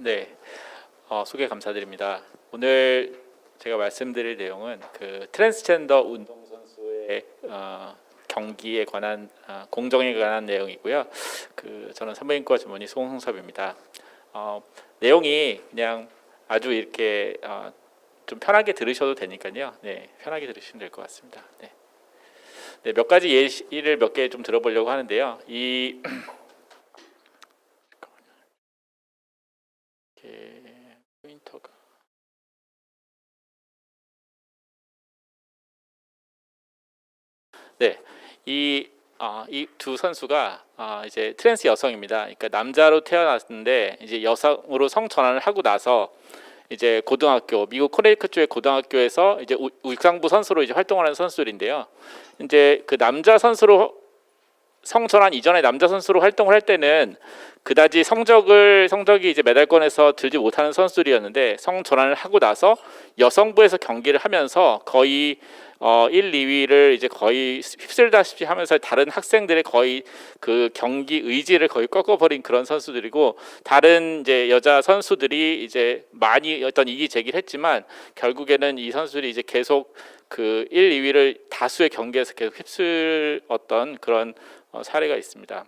네, 소개 감사드립니다. 오늘 제가 말씀드릴 내용은 그 트랜스젠더 운동선수의 경기에 관한 공정에 관한 내용이고요. 저는 산부인과 전문의 송홍섭입니다. 내용이 그냥 아주 이렇게 좀 편하게 들으셔도 되니까요. 네, 편하게 들으시면 될 것 같습니다. 네. 네, 몇 가지 예시를 몇 개 좀 들어보려고 하는데요. 포인터가 네, 이 두 선수가 이제 트랜스 여성입니다. 그러니까 남자로 태어났는데 이제 여성으로 성 전환을 하고 나서 이제 고등학교 미국 코네티컷 주의 고등학교에서 이제 육상부 선수로 이제 활동하는 선수들인데요. 이제 그 남자 선수로 성전환 이전에 남자 선수로 활동을 할 때는 그다지 성적이 이제 메달권에서 들지 못하는 선수들이었는데 성전환을 하고 나서 여성부에서 경기를 하면서 거의 1, 2위를 이제 거의 휩쓸다시피 하면서 다른 학생들의 거의 그 경기 의지를 거의 꺾어버린 그런 선수들이고, 다른 이제 여자 선수들이 이제 많이 어떤 이기 제기를 했지만 결국에는 이 선수들이 이제 계속 그 1, 2위를 다수의 경기에서 계속 휩쓸었던 그런 사례가 있습니다.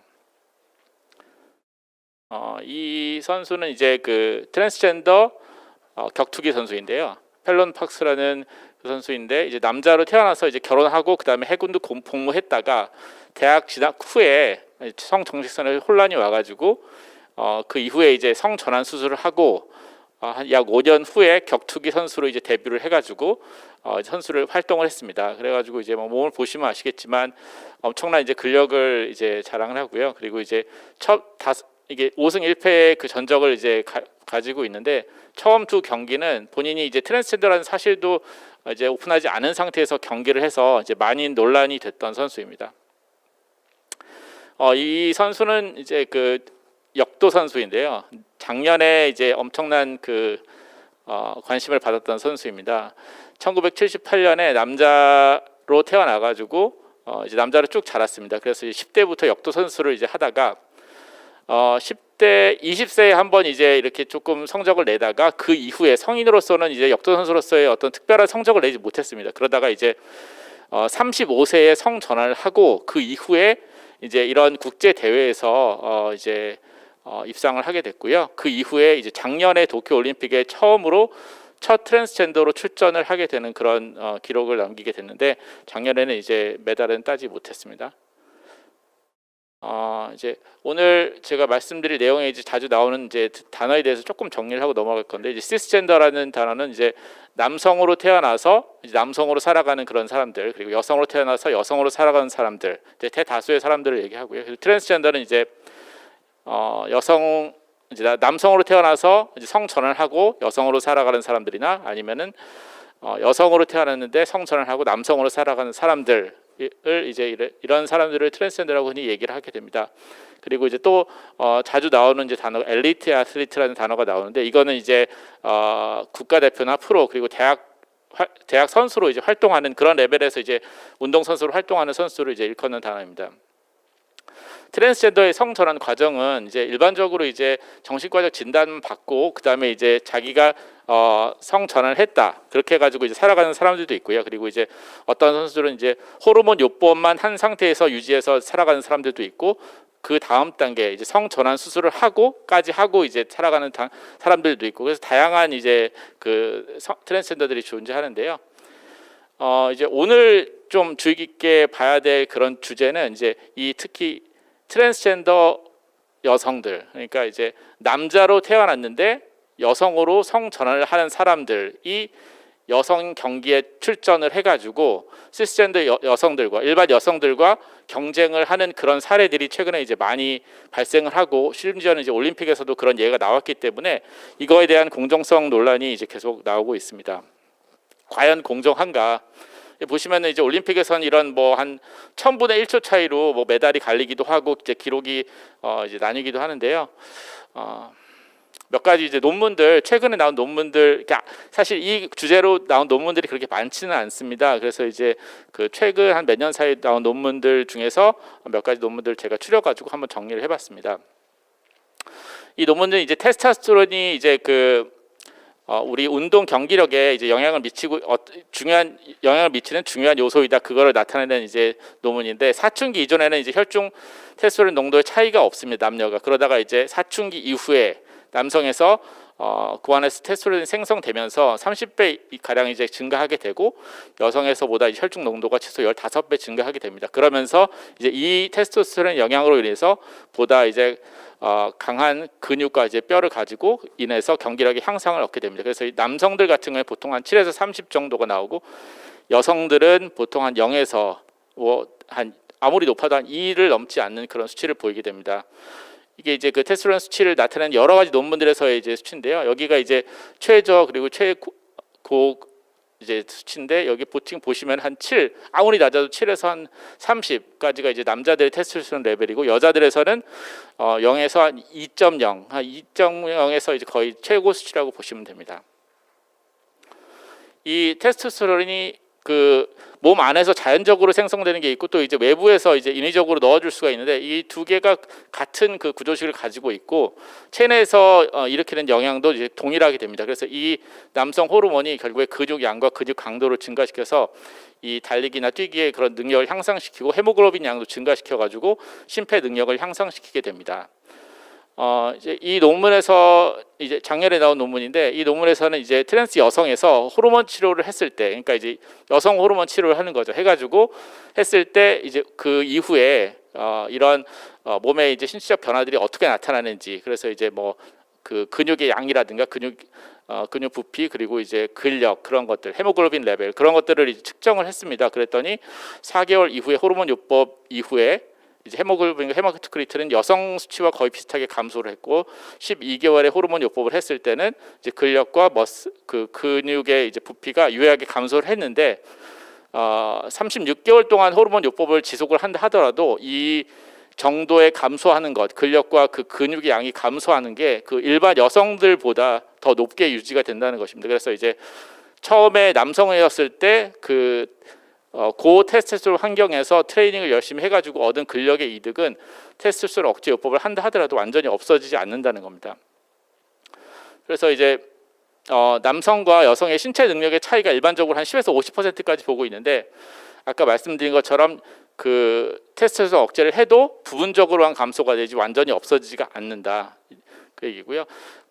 이 선수는 이제 그 트랜스젠더 격투기 선수인데요. 펠론 팍스라는 그 선수인데 이제 남자로 태어나서 이제 결혼하고 그 다음에 해군도 복무했다가 대학 진학 후에 성 정직선에 혼란이 와가지고 그 이후에 이제 성 전환 수술을 하고 약 5년 후에 격투기 선수로 이제 데뷔를 해가지고 선수를 활동을 했습니다. 그래가지고 이제 뭐 몸을 보시면 아시겠지만 엄청난 이제 근력을 이제 자랑을 하고요. 그리고 이제 이게 5승 1패의 그 전적을 이제 가지고 있는데, 처음 두 경기는 본인이 이제 트랜스젠더라는 사실도 이제 오픈하지 않은 상태에서 경기를 해서 이제 많이 논란이 됐던 선수입니다. 이 선수는 이제 그 역도 선수인데요. 작년에 이제 엄청난 그 관심을 받았던 선수입니다. 1978년에 남자로 태어나가지고 이제 남자로 쭉 자랐습니다. 그래서 10대부터 역도 선수를 이제 하다가 10대 20세에 한번 이제 이렇게 조금 성적을 내다가 그 이후에 성인으로서는 이제 역도 선수로서의 어떤 특별한 성적을 내지 못했습니다. 그러다가 이제 35세에 성 전환을 하고 그 이후에 이제 이런 국제 대회에서 이제 입상을 하게 됐고요. 그 이후에 이제 작년에 도쿄 올림픽에 처음으로 첫 트랜스젠더로 출전을 하게 되는 그런 기록을 남기게 됐는데, 작년에는 이제 메달은 따지 못했습니다. 이제 오늘 제가 말씀드릴 내용에 이제 자주 나오는 이제 단어에 대해서 조금 정리를 하고 넘어갈 건데, 이제 시스젠더라는 단어는 이제 남성으로 태어나서 이제 남성으로 살아가는 그런 사람들, 그리고 여성으로 태어나서 여성으로 살아가는 사람들, 이제 대다수의 사람들을 얘기하고요. 그리고 트랜스젠더는 이제 이제 남성으로 태어나서 이제 성 전환하고 여성으로 살아가는 사람들이나 아니면은 여성으로 태어났는데 성 전환하고 남성으로 살아가는 사람들 이제 이런 사람들을 트랜스젠더라고 흔히 얘기를 하게 됩니다. 그리고 이제 또 자주 나오는 이제 단어가 엘리트 애슬리트라는 단어가 나오는데, 이거는 이제 국가대표나 프로 그리고 대학 선수로 이제 활동하는 그런 레벨에서 이제 운동 선수로 활동하는 선수를 이제 일컫는 단어입니다. 트랜스젠더의 성 전환 과정은 이제 일반적으로 이제 정신과적 진단 받고 그 다음에 이제 자기가 성 전환을 했다 그렇게 해가지고 이제 살아가는 사람들도 있고요. 그리고 이제 어떤 선수들은 이제 호르몬 요법만 한 상태에서 유지해서 살아가는 사람들도 있고, 그 다음 단계 이제 성 전환 수술을 하고까지 하고 이제 살아가는 사람들도 있고, 그래서 다양한 이제 그 트랜스젠더들이 존재하는데요. 이제 오늘 좀 주의 깊게 봐야 될 그런 주제는 이제 특히 트랜스젠더 여성들, 그러니까 이제 남자로 태어났는데 여성으로 성 전환을 하는 사람들이 여성 경기에 출전을 해가지고 시스젠더 여성들과 일반 여성들과 경쟁을 하는 그런 사례들이 최근에 이제 많이 발생을 하고, 심지어는 이제 올림픽에서도 그런 예가 나왔기 때문에 이거에 대한 공정성 논란이 이제 계속 나오고 있습니다. 과연 공정한가? 보시면은 이제 올림픽에서는 이런 뭐 한 1000분의 1초 차이로 뭐 메달이 갈리기도 하고 이제 기록이 이제 나뉘기도 하는데요. 몇 가지 이제 논문들, 최근에 나온 논문들, 그러니까 사실 이 주제로 나온 논문들이 그렇게 많지는 않습니다. 그래서 이제 그 최근 한 몇 년 사이에 나온 논문들 중에서 몇 가지 논문들 제가 추려가지고 한번 정리를 해봤습니다. 이 논문은 이제 테스토스테론이 이제 우리 운동 경기력에 이제 영향을 미치고 중요한 영향을 미치는 중요한 요소이다. 그거를 나타내는 이제 논문인데, 사춘기 이전에는 이제 혈중 테스토스테론 농도의 차이가 없습니다. 남녀가. 그러다가 이제 사춘기 이후에 남성에서 그 안에서 테스토스테론이 생성되면서 30배 가량 이제 증가하게 되고, 여성에서보다 혈중 농도가 최소 15배 증가하게 됩니다. 그러면서 이제 이 테스토스테론 영향으로 인해서 보다 이제 강한 근육과 이제 뼈를 가지고 인해서 경기력의 향상을 얻게 됩니다. 그래서 이 남성들 같은 경우에 보통 한 7에서 30 정도가 나오고, 여성들은 보통 한 0에서 한 아무리 높아도 한 2를 넘지 않는 그런 수치를 보이게 됩니다. 이게 이제 그 테스토스테론 수치를 나타내는 여러 가지 논문들에서의 이제 수치인데요. 여기가 이제 최저 그리고 최고 이제 수치인데, 여기 보시면 한 7, 아무리 낮아도 7에서 한 30까지가 이제 남자들의 테스토스테론 레벨이고, 여자들에서는 0에서 한 2.0, 한 2.0에서 이제 거의 최고 수치라고 보시면 됩니다. 이 테스토스테론이 몸 안에서 자연적으로 생성되는 게 있고, 또 이제 외부에서 이제 인위적으로 넣어줄 수가 있는데, 이 두 개가 같은 그 구조식을 가지고 있고, 체내에서 일으키는 영향도 이제 동일하게 됩니다. 그래서 이 남성 호르몬이 결국에 근육 양과 근육 강도를 증가시켜서 이 달리기나 뛰기의 그런 능력을 향상시키고, 헤모글로빈 양도 증가시켜가지고 심폐 능력을 향상시키게 됩니다. 이제 이 논문에서 이제 작년에 나온 논문인데, 이 논문에서는 이제 트랜스 여성에서 호르몬 치료를 했을 때, 그러니까 이제 여성 호르몬 치료를 하는 거죠. 해가지고 했을 때 이제 그 이후에 이런 몸의 이제 신체적 변화들이 어떻게 나타나는지, 그래서 이제 뭐 그 근육의 양이라든가 근육 부피, 그리고 이제 근력, 그런 것들, 헤모글로빈 레벨, 그런 것들을 이제 측정을 했습니다. 그랬더니 4개월 이후에 호르몬 요법 이후에 이제 헤모글로빈과 헤마토크리트는 여성 수치와 거의 비슷하게 감소를 했고, 12개월에 호르몬 요법을 했을 때는 이제 근력과 근육의 이제 부피가 유의하게 감소를 했는데, 36개월 동안 호르몬 요법을 지속을 한다 하더라도 이 정도의 감소하는 것, 근력과 그 근육의 양이 감소하는 게 그 일반 여성들보다 더 높게 유지가 된다는 것입니다. 그래서 이제 처음에 남성이었을 때 고 테스토스테론 환경에서 트레이닝을 열심히 해가지고 얻은 근력의 이득은 테스토스테론 억제 요법을 한다 하더라도 완전히 없어지지 않는다는 겁니다. 그래서 이제 남성과 여성의 신체 능력의 차이가 일반적으로 한 10에서 50%까지 보고 있는데, 아까 말씀드린 것처럼 그 테스토스테론 억제를 해도 부분적으로만 감소가 되지 완전히 없어지지가 않는다, 그 얘기고요.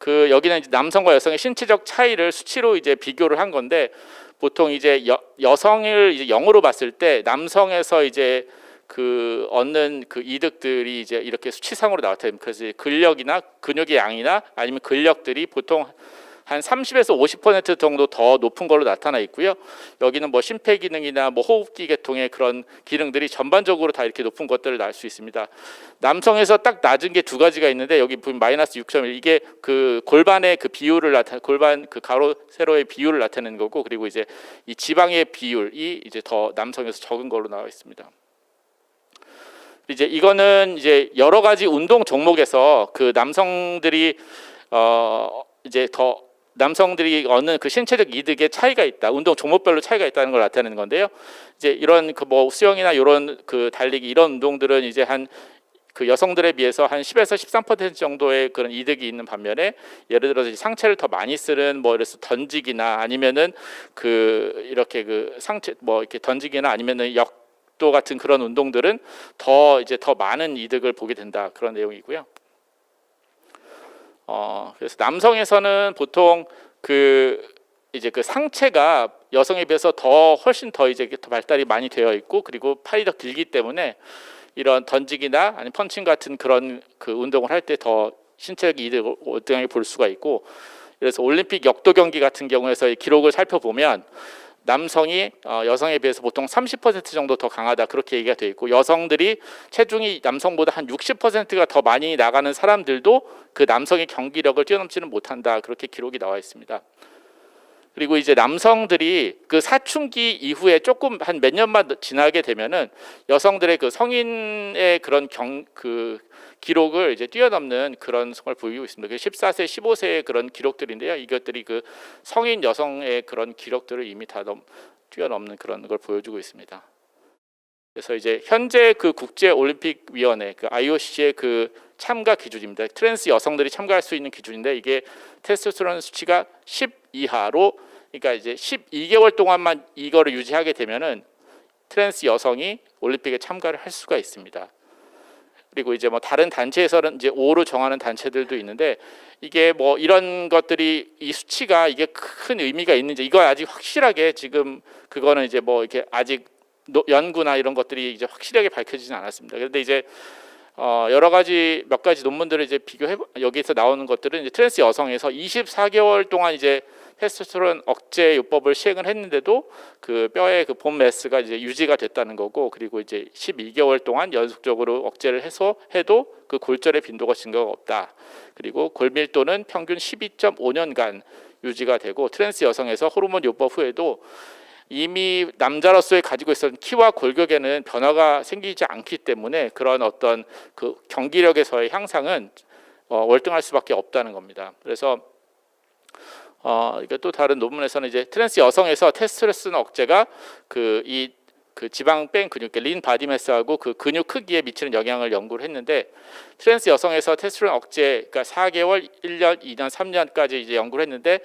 여기는 이제 남성과 여성의 신체적 차이를 수치로 이제 비교를 한 건데, 보통 이제 여성을 이제 0으로 봤을 때 남성에서 이제 얻는 그 이득들이 이제 이렇게 수치상으로 나타납니다. 그래서 근력이나 근육의 양이나 아니면 근력들이 보통 한 30에서 50% 정도 더 높은 걸로 나타나 있고요. 여기는 뭐 심폐 기능이나 뭐 호흡기 계통의 그런 기능들이 전반적으로 다 이렇게 높은 것들을 알 수 있습니다. 남성에서 딱 낮은 게 두 가지가 있는데, 여기 보면 마이너스 6.1, 이게 그 골반의 그 비율을 골반 그 가로 세로의 비율을 나타내는 거고, 그리고 이제 이 지방의 비율이 이제 더 남성에서 적은 걸로 나와 있습니다. 이제 이거는 이제 여러 가지 운동 종목에서 그 남성들이 남성들이 얻는 그 신체적 이득의 차이가 있다, 운동 종목별로 차이가 있다는 걸 나타내는 건데요. 이제 이런 뭐 수영이나 이런 달리기, 이런 운동들은 이제 그 여성들에 비해서 한 10에서 13% 정도의 그런 이득이 있는 반면에, 예를 들어서 상체를 더 많이 쓰는 뭐 그래서 던지기나 아니면은 이렇게 상체 뭐 이렇게 던지기나 아니면은 역도 같은 그런 운동들은 더 많은 이득을 보게 된다, 그런 내용이고요. 그래서 남성에서는 보통 이제 상체가 여성에 비해서 훨씬 더 이제 더 발달이 많이 되어 있고, 그리고 팔이 더 길기 때문에 이런 던지기나 아니면 펀칭 같은 그런 운동을 할 때 더 신체적 이득을 어떻게 볼 수가 있고, 그래서 올림픽 역도 경기 같은 경우에서의 기록을 살펴보면 남성이 여성에 비해서 보통 30% 정도 더 강하다, 그렇게 얘기가 되어 있고, 여성들이 체중이 남성보다 한 60%가 더 많이 나가는 사람들도 그 남성의 경기력을 뛰어넘지는 못한다, 그렇게 기록이 나와 있습니다. 그리고 이제 남성들이 그 사춘기 이후에 조금 한 몇 년만 지나게 되면은 여성들의 그 성인의 그런 기록을 이제 뛰어넘는 그런 성을 보이고 있습니다. 14세, 15세의 그런 기록들인데요. 이것들이 그 성인 여성의 그런 기록들을 이미 다 뛰어넘는 그런 걸 보여주고 있습니다. 그래서 이제 현재 그 국제 올림픽 위원회, 그 IOC의 그 참가 기준입니다. 트랜스 여성들이 참가할 수 있는 기준인데 이게 테스토스테론 수치가 10 이하로, 그러니까 이제 12개월 동안만 이거를 유지하게 되면은 트랜스 여성이 올림픽에 참가를 할 수가 있습니다. 그리고 이제 뭐 다른 단체에서는 이제 5로 정하는 단체들도 있는데 이게 뭐 이런 것들이 이 수치가 이게 큰 의미가 있는지 이거 아직 확실하게 지금 그거는 이제 뭐 이렇게 아직 연구나 이런 것들이 이제 확실하게 밝혀지진 않았습니다. 그런데 이제 여러 가지 몇 가지 논문들을 이제 비교해 여기서 나오는 것들은 이제 트랜스 여성에서 24개월 동안 이제 테스토스테론 억제 요법을 시행을 했는데도 그 뼈의 그 본 매스가 이제 유지가 됐다는 거고, 그리고 이제 12개월 동안 연속적으로 억제를 해도 그 골절의 빈도가 증가가 없다. 그리고 골밀도는 평균 12.5년간 유지가 되고, 트랜스 여성에서 호르몬 요법 후에도 이미 남자로서의 가지고 있었던 키와 골격에는 변화가 생기지 않기 때문에 그런 어떤 그 경기력에서의 향상은 월등할 수밖에 없다는 겁니다. 그래서 이게 또 다른 논문에서는 이제 트랜스 여성에서 테스토스테론 억제가 그 지방 뺀 근육, 린 바디 매스하고 그 근육 크기에 미치는 영향을 연구를 했는데, 트랜스 여성에서 테스토스테론 억제, 그러니까 4개월, 1년, 2년, 3년까지 이제 연구를 했는데,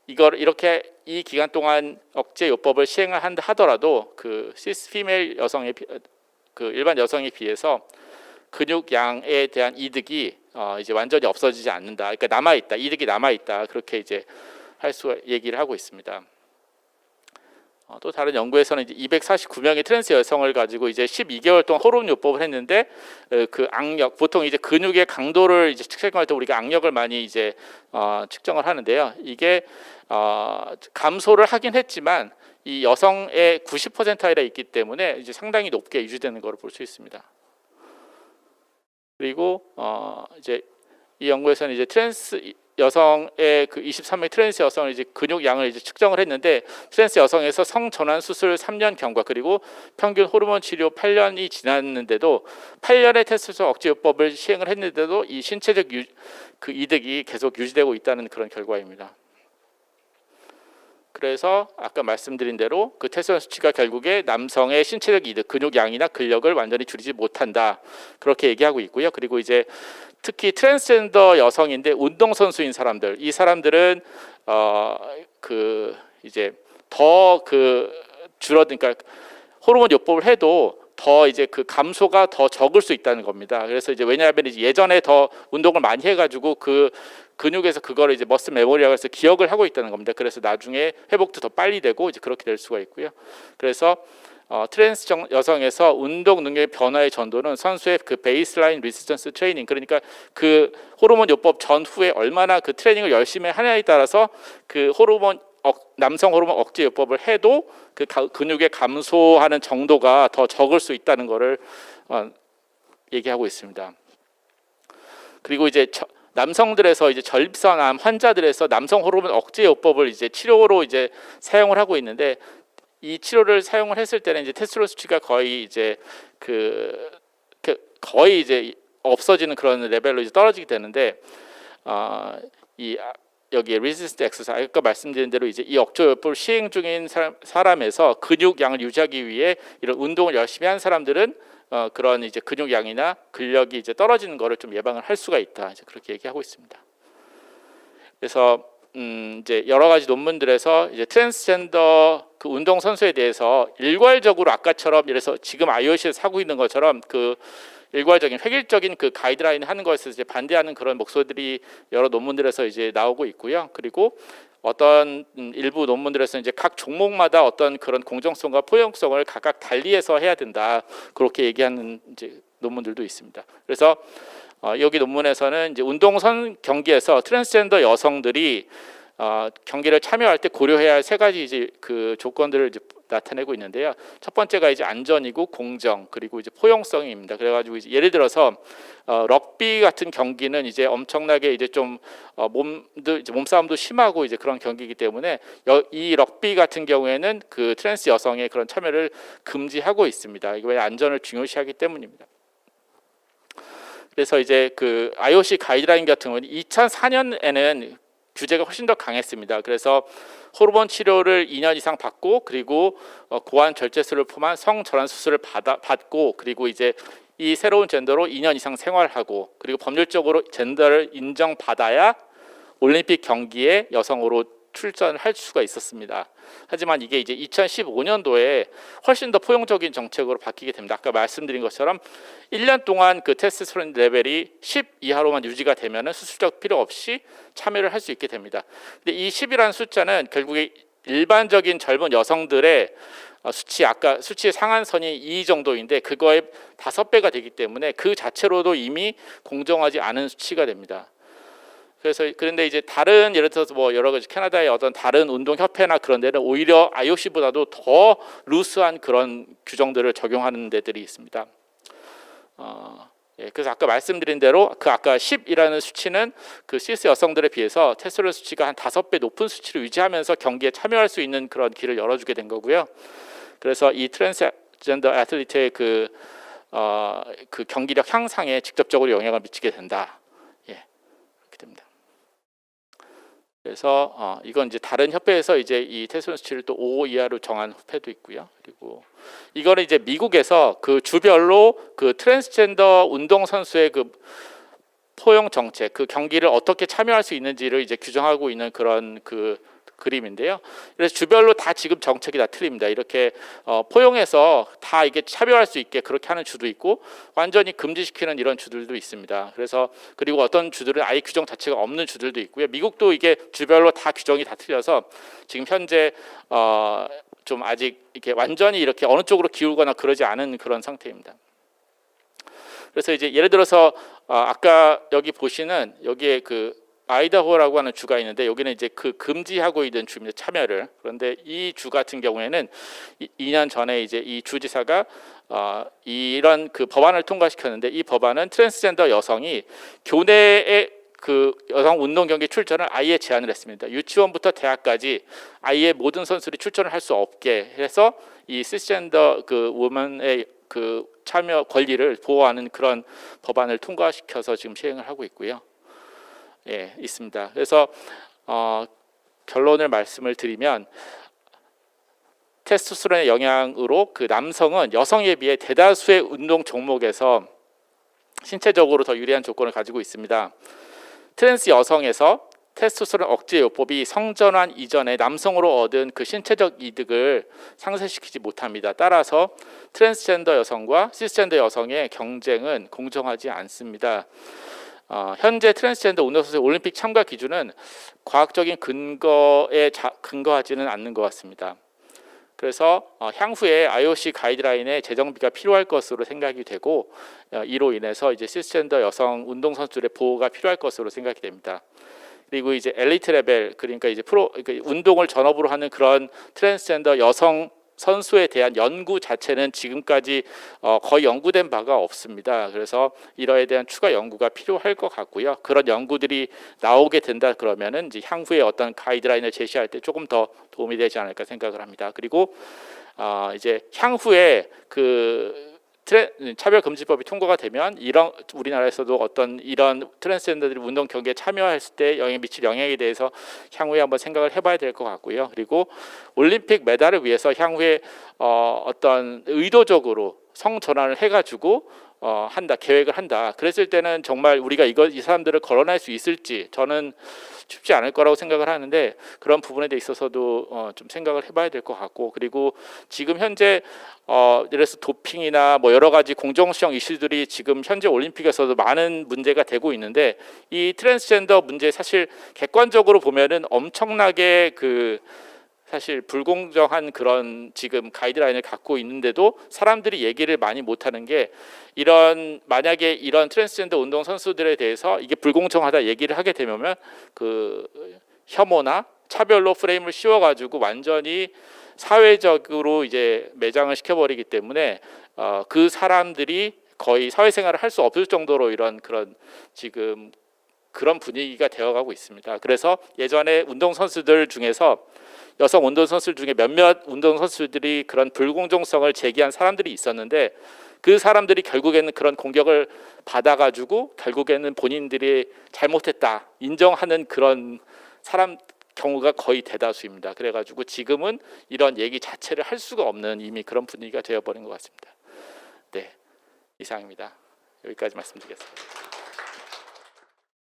이걸 이렇게 이 기간 동안 억제 요법을 시행을 하더라도 그 시스 피메일 여성의 그 일반 여성에 비해서 근육 양에 대한 이득이 이제 완전히 없어지지 않는다. 그러니까 남아 있다. 이득이 남아 있다. 그렇게 이제 할 수 얘기를 하고 있습니다. 또 다른 연구에서는 이제 249명의 트랜스 여성을 가지고 이제 12개월 동안 호르몬 요법을 했는데 그 악력, 보통 이제 근육의 강도를 이제 측정할 때 우리가 악력을 많이 이제 측정을 하는데요. 이게 감소를 하긴 했지만 이 여성의 90%이라 있기 때문에 이제 상당히 높게 유지되는 것을 볼 수 있습니다. 그리고 이제 이 연구에서는 이제 트랜스 여성의 그 23명의 트랜스 여성을 이제 근육 양을 이제 측정을 했는데, 트랜스 여성에서 성전환 수술 3년 경과 그리고 평균 호르몬 치료 8년이 지났는데도 8년의 테스토스테론 억제 요법을 시행을 했는데도 이 신체적 그 이득이 계속 유지되고 있다는 그런 결과입니다. 그래서 아까 말씀드린 대로 그 테스토스테론 수치가 결국에 남성의 신체적 이득, 근육 양이나 근력을 완전히 줄이지 못한다. 그렇게 얘기하고 있고요. 그리고 이제 특히 트랜스젠더 여성인데 운동 선수인 사람들, 이 사람들은 그 이제 더 그 줄어든, 그러니까 호르몬 요법을 해도 더 이제 그 감소가 더 적을 수 있다는 겁니다. 그래서 이제 왜냐하면 이제 예전에 더 운동을 많이 해가지고 그 근육에서 그거를 이제 머슬 메모리라고 해서 기억을 하고 있다는 겁니다. 그래서 나중에 회복도 더 빨리 되고 이제 그렇게 될 수가 있고요. 그래서 트랜스 여성에서 운동 능력의 변화의 전도는 선수의 그 베이스라인 리지스턴스 트레이닝, 그러니까 그 호르몬 요법 전후에 얼마나 그 트레이닝을 열심히 하냐에 따라서 그 남성 호르몬 억제 요법을 해도 그 근육의 감소하는 정도가 더 적을 수 있다는 것을 얘기하고 있습니다. 그리고 이제 남성들에서 이제 전립선암 환자들에서 남성 호르몬 억제 요법을 이제 치료로 이제 사용을 하고 있는데, 이 치료를 사용을 했을 때는 이제 테스토스테론 수치가 거의 이제 거의 이제 없어지는 그런 레벨로 이제 떨어지게 되는데, 여기에 리지스트 엑서사이즈, 아까 말씀드린 대로 이제 이 억제 요법을 시행 중인 사람에서 근육 양을 유지하기 위해 이런 운동을 열심히 한 사람들은 그런 이제 근육 양이나 근력이 이제 떨어지는 것을 좀 예방을 할 수가 있다. 이제 그렇게 얘기하고 있습니다. 그래서 이제 여러 가지 논문들에서 이제 트랜스젠더 그 운동 선수에 대해서 일괄적으로 아까처럼, 그래서 지금 IOC에서 하고 있는 것처럼 그 일괄적인 획일적인 그 가이드라인 하는 것에서 이제 반대하는 그런 목소리들이 여러 논문들에서 이제 나오고 있고요. 그리고 어떤 일부 논문들에서 이제 각 종목마다 어떤 그런 공정성과 포용성을 각각 달리해서 해야 된다. 그렇게 얘기하는 이제 논문들도 있습니다. 그래서 여기 논문에서는 이제 운동선 경기에서 트랜스젠더 여성들이 경기를 참여할 때 고려해야 할 세 가지 이제 그 조건들을 이제 나타내고 있는데요. 첫 번째가 이제 안전이고 공정, 그리고 이제 포용성입니다. 그래가지고 이제 예를 들어서 럭비 같은 경기는 이제 엄청나게 이제 좀 몸싸움도 심하고 이제 그런 경기이기 때문에 이 럭비 같은 경우에는 그 트랜스 여성의 그런 참여를 금지하고 있습니다. 이게 왜 안전을 중요시하기 때문입니다. 그래서 이제 그 IOC 가이드라인 같은 경우는 2004년에는 규제가 훨씬 더 강했습니다. 그래서 호르몬 치료를 2년 이상 받고, 그리고 고환 절제술을 포함한 성전환 수술을 받고, 그리고 이제 이 새로운 젠더로 2년 이상 생활하고 그리고 법률적으로 젠더를 인정받아야 올림픽 경기에 여성으로 출전을 할 수가 있었습니다. 하지만 이게 이제 2015년도에 훨씬 더 포용적인 정책으로 바뀌게 됩니다. 아까 말씀드린 것처럼 1년 동안 그 테스토스테론 레벨이 10 이하로만 유지가 되면은 수술적 필요 없이 참여를 할 수 있게 됩니다. 근데 이 10이라는 숫자는 결국에 일반적인 젊은 여성들의 수치, 아까 수치의 상한선이 2 정도인데 그거의 5배가 되기 때문에 그 자체로도 이미 공정하지 않은 수치가 됩니다. 그래서 그런데 이제 다른 예를 들어서 뭐 여러 가지 캐나다의 어떤 다른 운동 협회나 그런 데는 오히려 IOC보다도 더 루스한 그런 규정들을 적용하는 데들이 있습니다. 그래서 아까 말씀드린 대로 그 아까 10이라는 수치는 그 시스 여성들에 비해서 테스토스테론 수치가 한 5배 높은 수치를 유지하면서 경기에 참여할 수 있는 그런 길을 열어주게 된 거고요. 그래서 이 트랜스젠더 애틀리트의 그 경기력 향상에 직접적으로 영향을 미치게 된다. 그렇게 됩니다. 그래서 이건 이제 다른 협회에서 이제 이 테스토스테론 수치를 또 5 이하로 정한 협회도 있고요. 그리고 이거는 이제 미국에서 그 주별로 그 트랜스젠더 운동 선수의 그 포용 정책, 그 경기를 어떻게 참여할 수 있는지를 이제 규정하고 있는 그런 그 그림인데요. 그래서 주별로 다 지금 정책이 다 틀립니다. 이렇게 포용해서 다 이게 차별할 수 있게 그렇게 하는 주도 있고 완전히 금지시키는 이런 주들도 있습니다. 그래서 그리고 어떤 주들은 아예 규정 자체가 없는 주들도 있고요. 미국도 이게 주별로 다 규정이 다 틀려서 지금 현재 좀 아직 이렇게 완전히 이렇게 어느 쪽으로 기울거나 그러지 않은 그런 상태입니다. 그래서 이제 예를 들어서 아까 여기 보시는 여기에 그 아이다호라고 하는 주가 있는데 여기는 이제 그 금지하고 있는 주입니다. 참여를. 그런데 이 주 같은 경우에는 2년 전에 이제 이 주지사가 이런 그 법안을 통과시켰는데 이 법안은 트랜스젠더 여성이 교내에 그 여성 운동 경기 출전을 아예 제한을 했습니다. 유치원부터 대학까지 아예 모든 선수들이 출전을 할 수 없게 해서 이 시스젠더 그 우먼의 그 참여 권리를 보호하는 그런 법안을 통과시켜서 지금 시행을 하고 있고요. 있습니다. 그래서 결론을 말씀을 드리면 테스토스테론의 영향으로 그 남성은 여성에 비해 대다수의 운동 종목에서 신체적으로 더 유리한 조건을 가지고 있습니다. 트랜스 여성에서 테스토스테론 억제 요법이 성전환 이전에 남성으로 얻은 그 신체적 이득을 상쇄시키지 못합니다. 따라서 트랜스젠더 여성과 시스젠더 여성의 경쟁은 공정하지 않습니다. 현재 트랜스젠더 운동선수의 올림픽 참가 기준은 과학적인 근거에 근거하지는 않는 것 같습니다. 그래서 향후에 IOC 가이드라인에 재정비가 필요할 것으로 생각이 되고 이로 인해서 이제 시스젠더 여성 운동선수들의 보호가 필요할 것으로 생각이 됩니다. 그리고 이제 엘리트 레벨 그러니까 이제 운동을 전업으로 하는 그런 트랜스젠더 여성 선수에 대한 연구 자체는 지금까지 거의 연구된 바가 없습니다. 그래서 이러에 대한 추가 연구가 필요할 것 같고요. 그런 연구들이 나오게 된다 그러면은 이제 향후에 어떤 가이드라인을 제시할 때 조금 더 도움이 되지 않을까 생각을 합니다. 그리고 이제 향후에 그 차별금지법이 통과가 되면 이런 우리나라에서도 어떤 이런 트랜스젠더들이 운동 경기에 참여했을 때 미칠 영향에 대해서 향후에 한번 생각을 해봐야 될 것 같고요. 그리고 올림픽 메달을 위해서 향후에 어떤 의도적으로 성전환을 해가지고 계획을 한다. 그랬을 때는 정말 우리가 이 사람들을 걸어낼 수 있을지 저는 쉽지 않을 거라고 생각을 하는데 그런 부분에 대해 있어서도 좀 생각을 해봐야 될 것 같고 그리고 지금 현재 예를 들어서 도핑이나 뭐 여러 가지 공정성 이슈들이 지금 현재 올림픽에서도 많은 문제가 되고 있는데 이 트랜스젠더 문제 사실 객관적으로 보면은 엄청나게 사실 불공정한 그런 지금 가이드라인을 갖고 있는데도 사람들이 얘기를 많이 못하는 게 만약에 이런 트랜스젠더 운동 선수들에 대해서 이게 불공정하다 얘기를 하게 되면 그 혐오나 차별로 프레임을 씌워가지고 완전히 사회적으로 이제 매장을 시켜버리기 때문에 그 사람들이 거의 사회생활을 할 수 없을 정도로 그런 지금 그런 분위기가 되어가고 있습니다. 그래서 예전에 운동선수들 중에서 여성 운동선수들 중에 몇몇 운동선수들이 그런 불공정성을 제기한 사람들이 있었는데 그 사람들이 결국에는 그런 공격을 받아가지고 결국에는 본인들이 잘못했다 인정하는 그런 경우가 거의 대다수입니다. 그래가지고 지금은 이런 얘기 자체를 할 수가 없는 이미 그런 분위기가 되어버린 것 같습니다. 네, 이상입니다. 여기까지 말씀드리겠습니다.